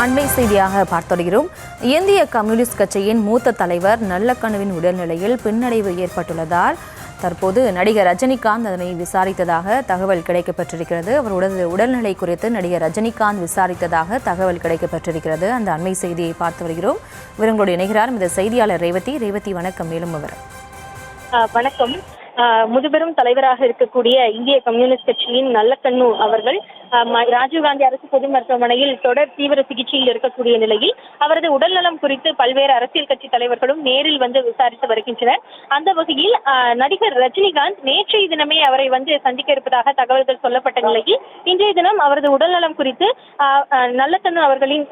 அண்மை செய்தியாக பார்த்துடுகிறோம். இந்திய கம்யூனிஸ்ட் கட்சியின் மூத்த தலைவர் நல்லக்கண்ணுவின் உடல்நிலையில் பின்னடைவு ஏற்பட்டுள்ளதால் தற்போது நடிகர் ரஜினிகாந்த் அதனை விசாரித்ததாக தகவல் கிடைக்கப்பட்டிருக்கிறது. அவருடைய உடல்நிலை குறித்து நடிகர் ரஜினிகாந்த் விசாரித்ததாக தகவல் கிடைக்கப்பட்டிருக்கிறது. அந்த அண்மை செய்தியை பார்த்து வருகிறோம். இவர்களோடு இணைகிறார் இந்த செய்தியாளர் ரேவதி. ரேவதி, வணக்கம். மேலும் விவரம். வணக்கம். முதுபெரும் தலைவராக இருக்கக்கூடிய இந்திய கம்யூனிஸ்ட் கட்சியின் நல்லக்கண்ணு அவர்கள் ராஜீவ்காந்தி அரசு பொது மருத்துவமனையில் தொடர் தீவிர சிகிச்சையில் இருக்கக்கூடிய நிலையில் அவரது உடல்நலம் குறித்து பல்வேறு அரசியல் கட்சி தலைவர்களும் நேரில் வந்து விசாரித்து வருகின்றனர். அந்த வகையில் நடிகர் ரஜினிகாந்த் நேற்றைய தினமே அவரை வந்து சந்திக்க இருப்பதாக தகவல்கள் சொல்லப்பட்ட நிலையில் இன்றைய தினம் அவரது உடல்நலம் குறித்து நல்லக்கண்ணு அவர்களின்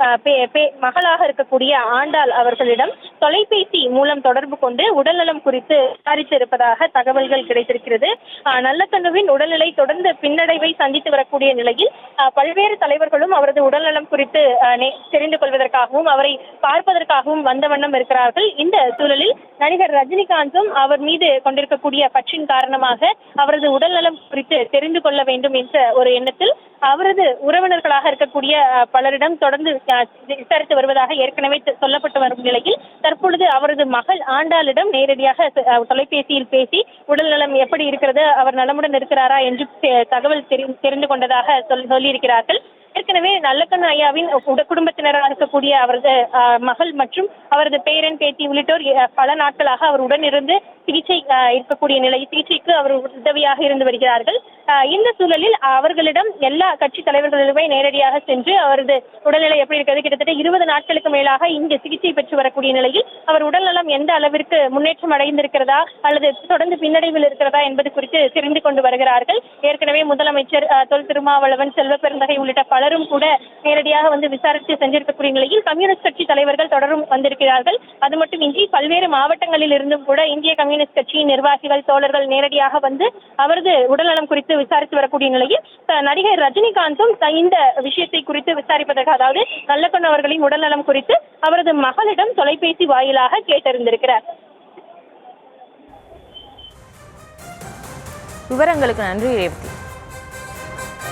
மகளாக இருக்கக்கூடிய ஆண்டாள் அவர்களிடம் தொலைபேசி மூலம் தொடர்பு கொண்டு உடல்நலம் குறித்து விசாரித்து இருப்பதாக தகவல்கள் கிடைத்திருக்கிறது. நல்லக்கண்ணுவின் உடல்நிலை தொடர்ந்து பின்னடைவை சந்தித்து வரக்கூடிய நிலையில் பல்வேறு தலைவர்களும் அவரது உடல்நலம் குறித்து தெரிந்து கொள்வதற்காகவும் அவரை பார்ப்பதற்காகவும் வந்த வண்ணம் இருக்கிறார்கள். இந்த சூழலில் நடிகர் ரஜினிகாந்தும் அவர் மீது கொண்டிருக்கக்கூடிய பற்றின் காரணமாக அவரது உடல்நலம் குறித்து தெரிந்து கொள்ள வேண்டும் என்ற ஒரு எண்ணத்தில் அவரது உறவினர்களாக இருக்கக்கூடிய பலரிடம் தொடர்ந்து விசாரித்து வருவதாக ஏற்கனவே சொல்லப்பட்டு வரும் நிலையில் தற்பொழுது அவரது மகள் ஆண்டாளிடம் நேரடியாக தொலைபேசியில் பேசி உடல்நலம் எப்படி இருக்கிறது, அவர் நலமுடன் இருக்கிறாரா என்று தகவல் தெரிந்து கொண்டதாக சொல்லியிருக்கிறார்கள். ஏற்கனவே நல்லக்கண்ணு ஐயாவின் குடும்பத்தினராக இருக்கக்கூடிய அவரது மகள் மற்றும் அவரது பேரன் பேத்தி உள்ளிட்டோர் பல நாட்களாக அவருடன் இருந்து சிகிச்சைக்கு அவர் உதவியாக இருந்து வருகிறார்கள். இந்த சூழலில் அவர்களிடம் எல்லா கட்சி தலைவர்களுமே நேரடியாக சென்று அவரது உடல்நிலை எப்படி இருக்கிறது, கிட்டத்தட்ட 20 நாட்களுக்கு மேலாக இங்கு சிகிச்சை பெற்று வரக்கூடிய நிலையில் அவர் உடல்நலம் எந்த அளவிற்கு முன்னேற்றம் அடைந்திருக்கிறதா அல்லது தொடர்ந்து பின்னடைவில் இருக்கிறதா என்பது குறித்து தெரிந்து கொண்டு வருகிறார்கள். ஏற்கனவே முதலமைச்சர் தொல் திருமாவளவன், செல்வ பெருந்தகை உள்ளிட்ட பலரும் கூட நேரடியாக வந்து விசாரித்து சென்றிருக்கக்கூடிய நிலையில் கம்யூனிஸ்ட் கட்சி தலைவர்கள் தொடரும் வந்திருக்கிறார்கள். அது மட்டுமின்றி பல்வேறு மாவட்டங்களில் இருந்தும் கூட இந்திய கம்யூனிஸ்ட் கட்சியின் நிர்வாகிகள், தோழர்கள் நேரடியாக வந்து அவரது உடல்நலம் குறித்து விசாரித்து வரக்கூடிய நிலையில் நடிகர் ரஜினிகாந்தும் இந்த விஷயத்தை குறித்து விசாரிப்பதற்கு, அதாவது நல்லக்கண்ணு அவர்களின் உடல்நலம் குறித்து அவரது மகளிடம் தொலைபேசி வாயிலாக கேட்டறிந்திருக்கிறார். விவரங்களுக்கு நன்றி ரேவதி.